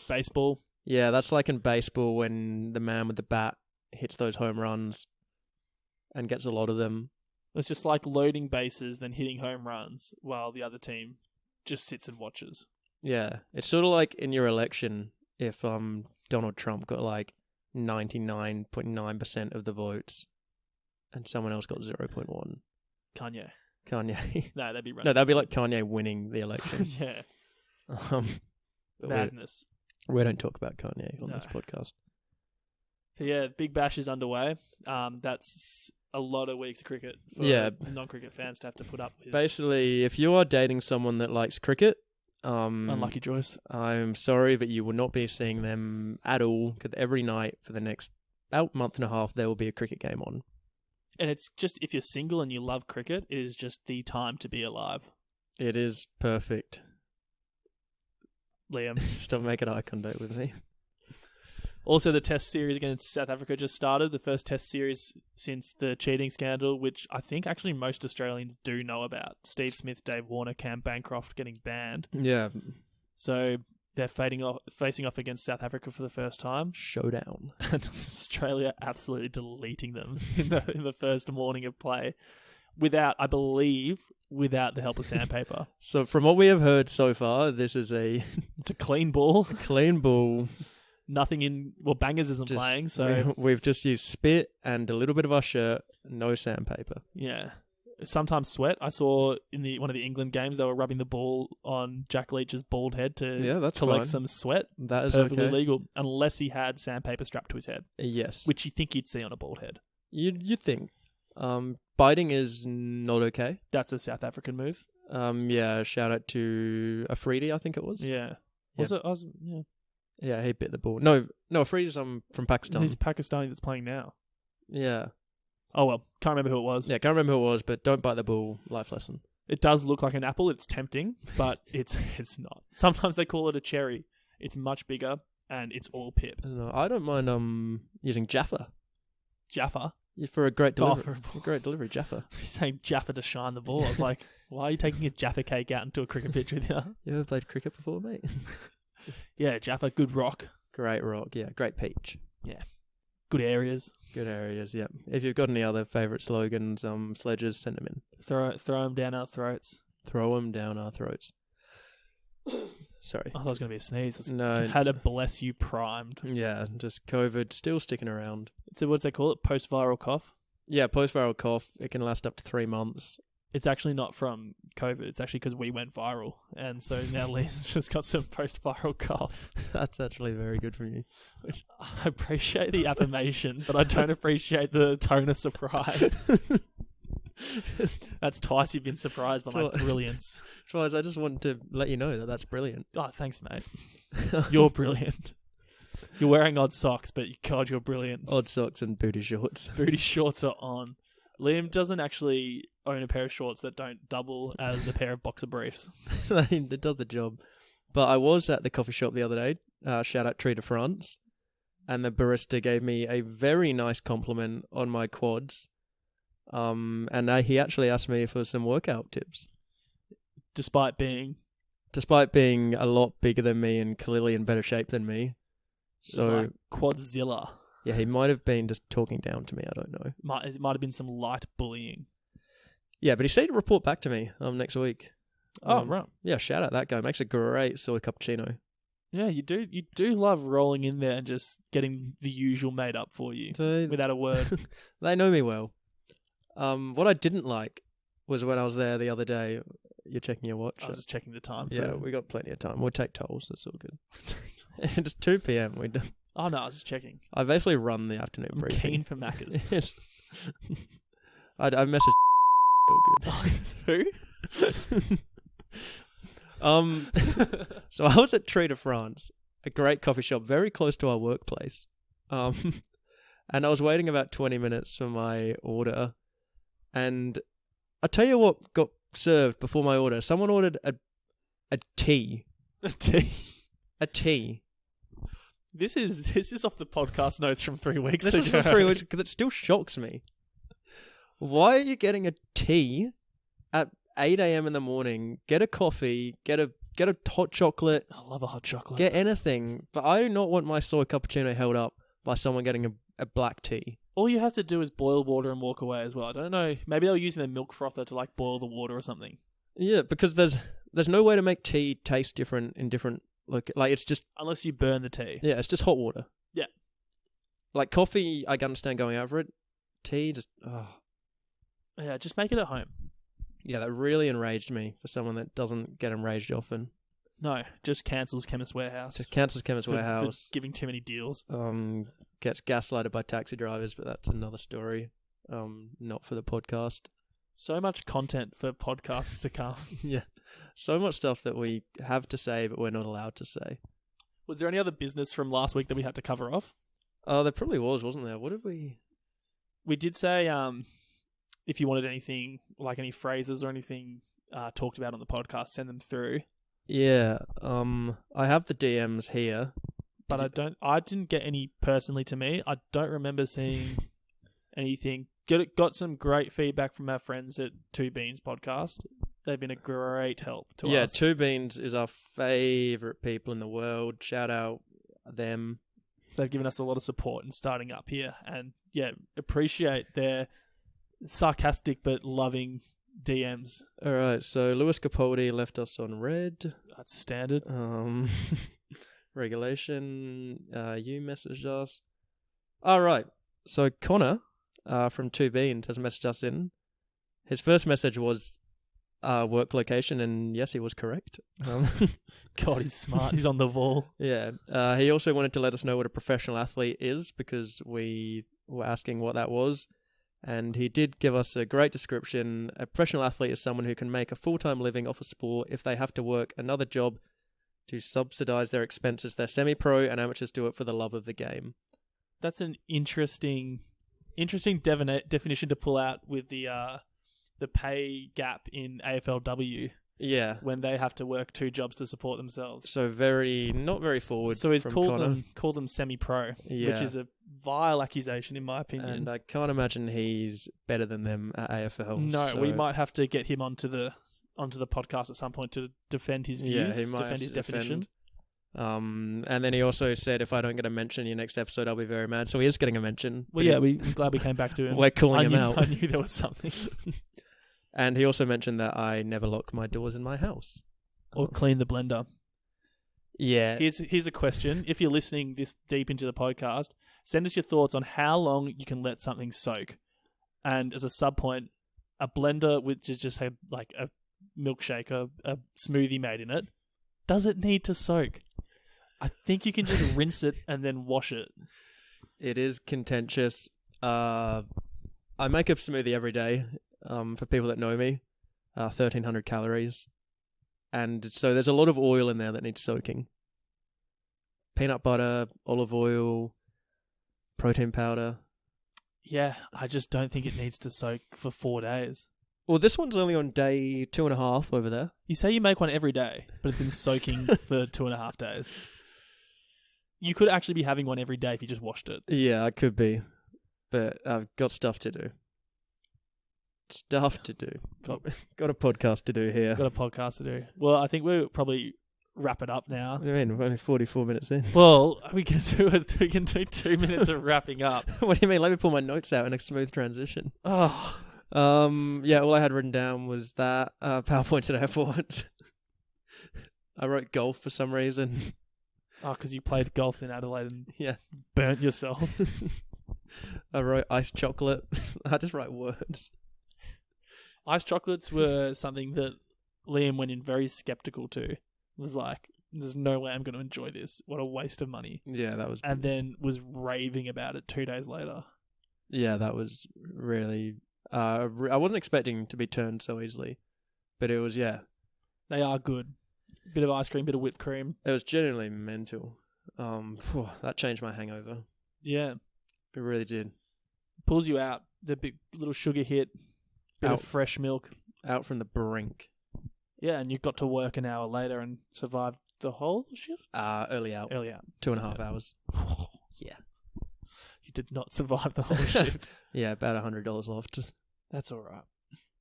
baseball. Yeah, that's like in baseball when the man with the bat hits those home runs and gets a lot of them. It's just like loading bases, then hitting home runs, while the other team just sits and watches. Yeah, it's sort of like in your election, if Donald Trump got like 99.9% of the votes, and someone else got 0.1. Kanye. No, that'd be right. No, that'd be like Kanye winning the election. Yeah. But Madness. We don't talk about Kanye on this podcast. But yeah, Big Bash is underway. That's a lot of weeks of cricket for non-cricket fans to have to put up with. Basically, if you are dating someone that likes cricket, unlucky Joyce. I'm sorry, but you will not be seeing them at all, because every night for the next about month and a half, there will be a cricket game on. And it's just, if you're single and you love cricket, it is just the time to be alive. It is perfect. Liam. Stop making eye contact with me. Also, the test series against South Africa just started. The first test series since the cheating scandal, which I think actually most Australians do know about. Steve Smith, Dave Warner, Cam Bancroft getting banned. Yeah. So they're facing off against South Africa for the first time. Showdown. And Australia absolutely deleting them in the first morning of play. Without the help of sandpaper. So from what we have heard so far, this is it's a clean ball. Clean ball. Nothing in... Well, Bangers isn't playing, so... We've just used spit and a little bit of our shirt, no sandpaper. Yeah. Sometimes sweat. I saw in one of the England games, they were rubbing the ball on Jack Leach's bald head to collect some sweat. That is perfectly okay. legal, unless he had sandpaper strapped to his head. Yes. Which you think you'd see on a bald head. You'd think. Biting is not okay. That's a South African move. Yeah, shout out to Afridi, I think it was. Yeah. Yeah. Yeah, he bit the ball. No, Afridi's from Pakistan. He's Pakistani that's playing now. Yeah. Oh, well. Can't remember who it was. Yeah, can't remember who it was, but don't bite the ball. Life lesson. It does look like an apple. It's tempting, but it's not. Sometimes they call it a cherry. It's much bigger, and it's all pip. No, I don't mind using Jaffa. Jaffa? For a great delivery. Great delivery, Jaffa. He's saying Jaffa to shine the ball. I was like, why are you taking a Jaffa cake out into a cricket pitch with you? You ever played cricket before, mate? Yeah, Jaffa, good rock. Great rock, yeah. Great peach. Yeah. Good areas. Good areas, yeah. If you've got any other favourite slogans, sledges, send them in. Throw them down our throats. Throw them down our throats. Sorry. I thought it was going to be a sneeze. No. Had a bless you primed. Yeah, just COVID still sticking around. So what's they call it? Post-viral cough? Yeah, post-viral cough. It can last up to 3 months. It's actually not from COVID. It's actually because we went viral. And so now Liam's just got some post-viral cough. That's actually very good for you. I appreciate the affirmation, but I don't appreciate the tone of surprise. That's twice you've been surprised by my brilliance. Twice, I just wanted to let you know that that's brilliant. Oh, thanks, mate. You're brilliant. You're wearing odd socks, but God, you're brilliant. Odd socks and booty shorts. Booty shorts are on. Liam doesn't actually own a pair of shorts that don't double as a pair of boxer briefs. It does the job. But I was at the coffee shop the other day, shout out Tree de France, and the barista gave me a very nice compliment on my quads. And he actually asked me for some workout tips. Despite being a lot bigger than me and clearly in better shape than me. So like Quadzilla. Yeah, he might have been just talking down to me. I don't know. It might have been some light bullying. Yeah, but he said to report back to me next week. Oh, right. Yeah, shout out that guy. Makes a great soy cappuccino. Yeah, you do. You do love rolling in there and just getting the usual made up for you without a word. They know me well. What I didn't like was when I was there the other day. You're checking your watch? I was just checking the time. Yeah, we got plenty of time. We'll take tolls. That's all good. It's 2 p.m. Oh, no, I was just checking. I basically run the afternoon briefing. Keen for Macca's. I messaged Who? So I was at Tree de France, a great coffee shop very close to our workplace. And I was waiting about 20 minutes for my order. And I'll tell you what got served before my order. Someone ordered a tea. A tea? A tea. This is off the podcast notes from 3 weeks ago. This is from 3 weeks because it still shocks me. Why are you getting a tea at 8 a.m. in the morning? Get a coffee, get a hot chocolate. I love a hot chocolate. Get anything. But I do not want my soy cappuccino held up by someone getting a black tea. all you have to do is boil water and walk away as well. I don't know. Maybe they were using the milk frother to like boil the water or something. Yeah, because there's no way to make tea taste different in different like it's just Unless you burn the tea. yeah, it's just hot water. Yeah. Like coffee, I can understand going out for it. Tea, just Yeah, just make it at home. yeah, that really enraged me for someone that doesn't get enraged often. No, just cancels Chemist Warehouse. Just cancels Chemist for Warehouse. giving too many deals. Gets gaslighted by taxi drivers, but that's another story. Not for the podcast. So much content for podcasts to come. Yeah, so much stuff that we have to say, but we're not allowed to say. Was there any other business from last week that we had to cover off? There probably wasn't there? What did we? We did say if you wanted anything, like any phrases or anything talked about on the podcast, send them through. Yeah, I have the DMs here, but I didn't get any personally to me. I don't remember seeing anything. Got some great feedback from our friends at Two Beans podcast. They've been a great help to us. Yeah, Two Beans is our favourite people in the world. Shout out them. They've given us a lot of support in starting up here, and yeah, appreciate their sarcastic but loving DMs. All right, so Lewis Capaldi left us on red. That's standard. Regulation. You messaged us. All right, so Connor from Two Beans has messaged us in. His first message was work location, and yes, he was correct. God, he's smart. He's on the ball. Yeah. He also wanted to let us know what a professional athlete is because we were asking what that was. And he did give us a great description. A professional athlete is someone who can make a full-time living off a sport if they have to work another job to subsidize their expenses. They're semi-pro and amateurs do it for the love of the game. That's an interesting definition to pull out with the pay gap in AFLW. Yeah. When they have to work two jobs to support themselves. So not very forward. So he's from called Connor. them semi-pro, Yeah. which is a vile accusation in my opinion. And I can't imagine he's better than them at AFL. No, so we might have to get him onto the podcast at some point to defend his views, yeah, he might defend his definition. And then he also said, if I don't get a mention in your next episode, I'll be very mad. So he is getting a mention. Well, yeah, we're glad we came back to him. We're calling him out. I knew there was something. And he also mentioned that I never lock my doors in my house. Or clean the blender. Yeah. Here's a question. If you're listening this deep into the podcast, send us your thoughts on how long you can let something soak. And as a sub point, a blender which has just had like a milkshake, a smoothie made in it, does it need to soak? I think you can just rinse it and then wash it. It is contentious. I make a smoothie every day. For people that know me, 1,300 calories. And so there's a lot of oil in there that needs soaking. Peanut butter, olive oil, protein powder. Yeah, I just don't think it needs to soak for 4 days. Well, this one's only on day 2.5 over there. You say you make one every day, but it's been soaking for 2.5 days. You could actually be having one every day if you just washed it. Yeah, I could be. But I've got stuff to do. Got a podcast to do here. Got a podcast to do. Well, I think we'll probably wrap it up now. What do you mean? We're only 44 minutes in. Well, we can do it. We can do 2 minutes of wrapping up. What do you mean? Let me pull my notes out in a smooth transition. Oh, yeah. All I had written down was that PowerPoints at airport. I wrote golf for some reason. oh, because you played golf in Adelaide and Yeah. burnt yourself. I wrote iced chocolate. I just write words. Iced chocolates were something that Liam went in very skeptical to. It was like, there's no way I'm going to enjoy this. What a waste of money. Yeah, that was... And then was raving about it 2 days later. Yeah, that was really... I wasn't expecting to be turned so easily. But it was, yeah. They are good. Bit of ice cream, bit of whipped cream. It was genuinely mental. That changed my hangover. Yeah. It really did. Pulls you out. The big little sugar hit. Bit Out. of fresh milk. Out from the brink. Yeah, and you got to work an hour later and survived the whole shift? Early out. Early out. 2.5 hours. Yeah. You did not survive the whole shift. Yeah, about $100 left. That's all right.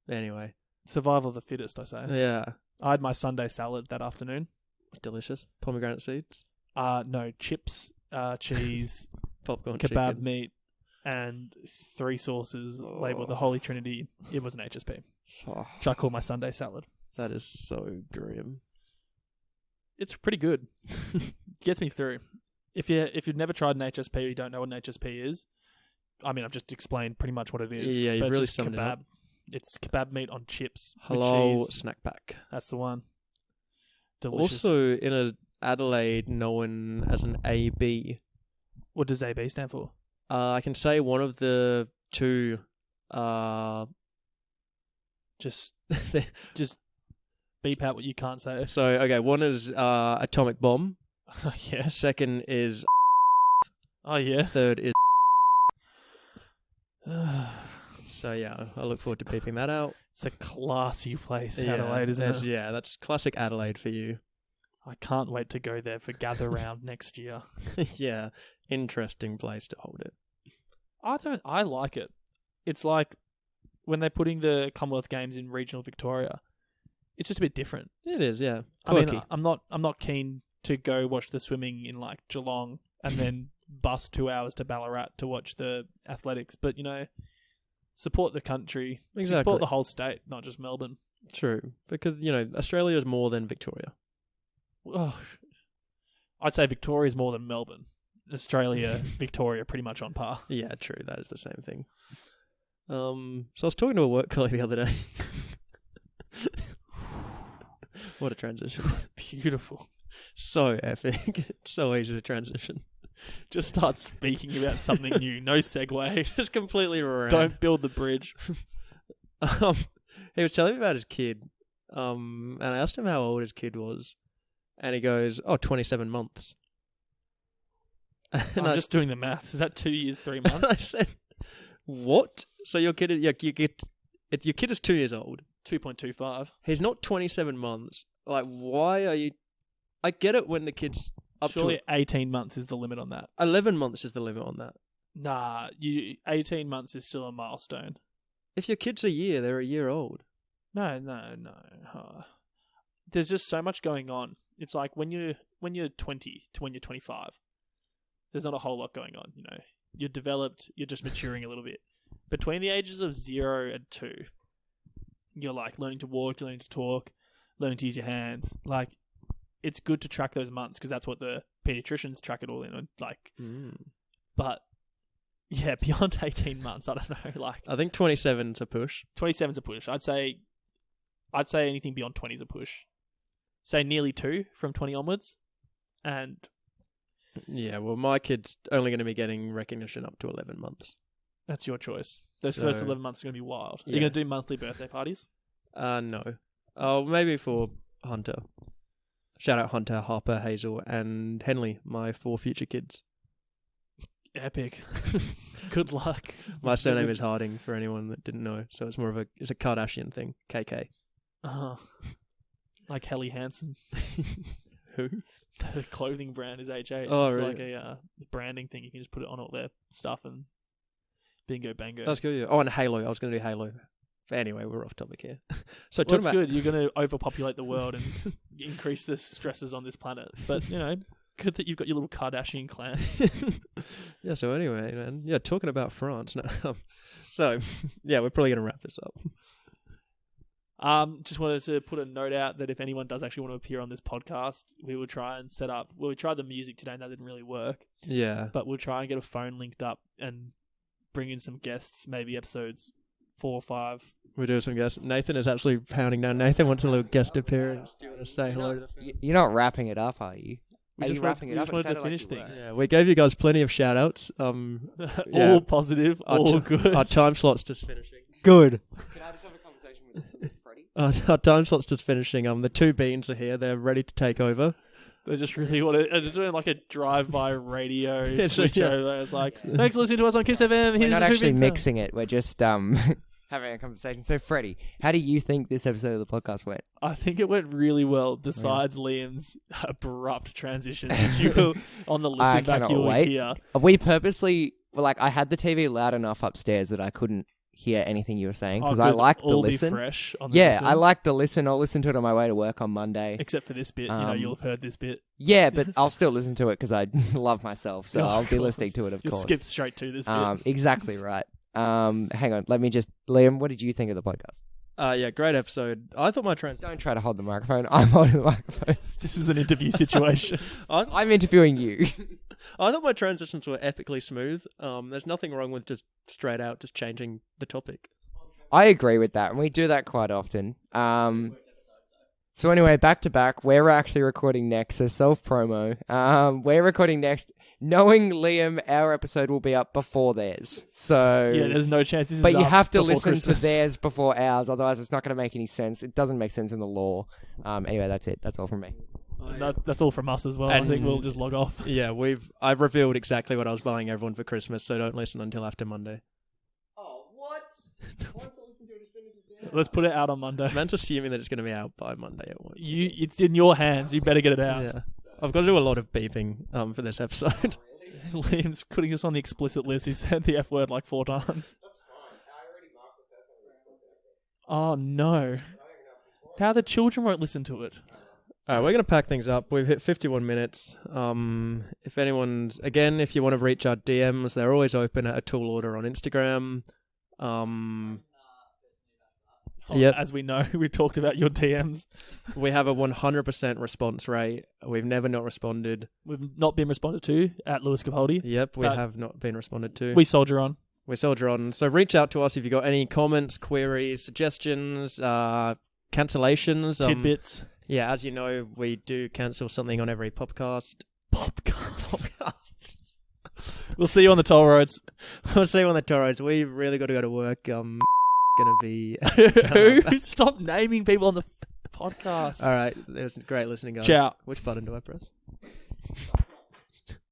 Anyway. Survival of the fittest, I say. Yeah. I had my Sunday salad that afternoon. Delicious. Pomegranate seeds. No, chips, cheese, Popcorn kebab chicken. meat, and 3 sauces labelled the Holy Trinity. It was an HSP. Oh, Which I call my Sunday salad. that is so grim. It's pretty good. Gets me through. If you've never tried an HSP or you don't know what an HSP is, I mean, I've just explained pretty much what it is. Yeah, you've but really it's just summed it kebab. up. It's kebab meat on chips. with Hello, cheese. snack pack. That's the one. Delicious. Also, in a Adelaide known as an AB. What does AB stand for? I can say one of the two. Just beep out what you can't say. So okay, one is atomic bomb. Yeah. Second is. Oh yeah. Third is. So yeah, I look forward to peeping that out. It's a classy place, Adelaide, isn't it? Yeah, that's classic Adelaide for you. I can't wait to go there for Gather Round next year. Yeah, interesting place to hold it. I like it. It's like when they're putting the Commonwealth Games in regional Victoria. It's just a bit different. It is, yeah. Quirky. Quirky. I mean, I'm not keen to go watch the swimming in like Geelong and then bus 2 hours to Ballarat to watch the athletics, but support the country, Exactly. support the whole state, not just Melbourne. True, because Australia is more than Victoria. Oh, I'd say Victoria is more than Melbourne. Australia, Victoria, pretty much on par. Yeah, true. That is the same thing. So I was talking to a work colleague the other day. What a transition! Beautiful. So epic. So easy to transition. Just start speaking about something new. No segue. Just completely random. Don't build the bridge. He was telling me about his kid. And I asked him how old his kid was. And he goes, 27 months. And I'm just doing the maths. Is that 2 years, 3 months? I said, what? So your kid is 2 years old. 2.25. He's not 27 months. Like, why are you... I get it when the kid's up Surely to... 18 months is the limit on that. 11 months is the limit on that. Nah, 18 months is still a milestone. If your kid's a year, they're a year old. No. There's just so much going on. It's like when you're 20 to when you're 25, there's not a whole lot going on. You're developed, you're just maturing a little bit. Between the ages of 0 and 2, you're like learning to walk, you're learning to talk, learning to use your hands. Like, it's good to track those months because that's what the pediatricians track it all in. And but yeah, beyond 18 months, I don't know. Like, I think 27's a push. 27's a push. I'd say anything beyond 20 is a push. Say nearly 2 from 20 onwards, and yeah, well, my kid's only going to be getting recognition up to 11 months. That's your choice. Those first 11 months are going to be wild. Are Yeah. you going to do monthly birthday parties? No. Oh, maybe for Hunter. Shout out Hunter, Harper, Hazel, and Henley, my 4 future kids. Epic. Good luck. My surname is Harding, for anyone that didn't know, so it's more of it's a Kardashian thing. KK. Like Helly Hansen. Who? The clothing brand is HH. Oh, it's really? like a branding thing. You can just put it on all their stuff and bingo bango. That's good. Yeah. Oh, and Halo. I was going to do Halo. But anyway, we're off topic here. So Well, it's talking good. You're going to overpopulate the world and increase the stresses on this planet. But, good that you've got your little Kardashian clan. Yeah, so anyway, man. Yeah, talking about France. No. So, yeah, we're probably going to wrap this up. Just wanted to put a note out that if anyone does actually want to appear on this podcast, we will try and set up... Well, we tried the music today and that didn't really work. Yeah. But we'll try and get a phone linked up and bring in some guests, maybe episodes 4 or 5. We're doing some guests. Nathan is absolutely pounding down. Nathan wants a little guest appearance. Do you want to say hello to the family? You're not wrapping it up, are you? We Are just you wrapping it up? wanted It to sounded finish like you were. things. Yeah, we gave you guys plenty of shout outs. Yeah. All positive, all good. Our time slot's just finishing. Good. Can I just have a conversation with Freddie? Our time slot's just finishing. The 2 beans are here. They're ready to take over. They just really want to... They're doing like a drive-by radio It's switch yeah. over. It's like, thanks for listening to us on Kiss FM. We're Here's not the 2 actually beans. mixing it. We're just having a conversation. So, Freddie, how do you think this episode of the podcast went? I think it went really well, besides Liam's abrupt transition, which you will, on the listen back, cannot you will wait. hear. We purposely... Well, I had the TV loud enough upstairs that I couldn't hear anything you were saying because Oh, I good. like the All listen. Be fresh on the Yeah, listen. I like the listen. I'll listen to it on my way to work on Monday. Except for this bit, you'll have heard this bit. Yeah, but I'll still listen to it because I love myself, so Oh, I'll of be course. listening to it, of Just course. skip straight to this bit. Exactly right. Hang on, let me just... Liam, what did you think of the podcast? Yeah, great episode. I thought my trans. Don't try to hold the microphone. I'm holding the microphone. This is an interview situation. I'm interviewing you. I thought my transitions were epically smooth. There's nothing wrong with just straight out just changing the topic. I agree with that, and we do that quite often. So anyway, back to back, we're actually recording next, so self-promo. We're recording next, knowing Liam, our episode will be up before theirs. So Yeah, there's no chance this is But you up have to before listen Christmas. to theirs before ours, otherwise it's not going to make any sense. It doesn't make sense in the law. Anyway, that's it. That's all from me. And that's all from us as well. I And- think we'll just log off. Yeah, I've revealed exactly what I was buying everyone for Christmas, so don't listen until after Monday. Oh, what? I want to listen to it as soon as it's out. Let's put it out on Monday. Man's assuming that it's going to be out by Monday at work. It's in your hands. You better get it out. Yeah, I've got to do a lot of beeping for this episode. Liam's putting us on the explicit list. He said the F word like 4 times. That's fine. I already marked the first one. Oh no! How the children won't listen to it. All right, we're going to pack things up. We've hit 51 minutes. If anyone's... Again, if you want to reach our DMs, they're always open at a tall order on Instagram. Yep. As we know, we've talked about your DMs. We have a 100% response rate. We've never not responded. We've not been responded to at Lewis Capaldi. Yep, we But- have not been responded to. We soldier on. We soldier on. So reach out to us if you've got any comments, queries, suggestions, cancellations. Tidbits. Yeah, as you know, we do cancel something on every podcast. We'll see you on the toll roads. We'll see you on the toll roads. We've really got to go to work. Gonna be... Who? Stop naming people on the podcast. All right, it was great listening, guys. Ciao. Which button do I press?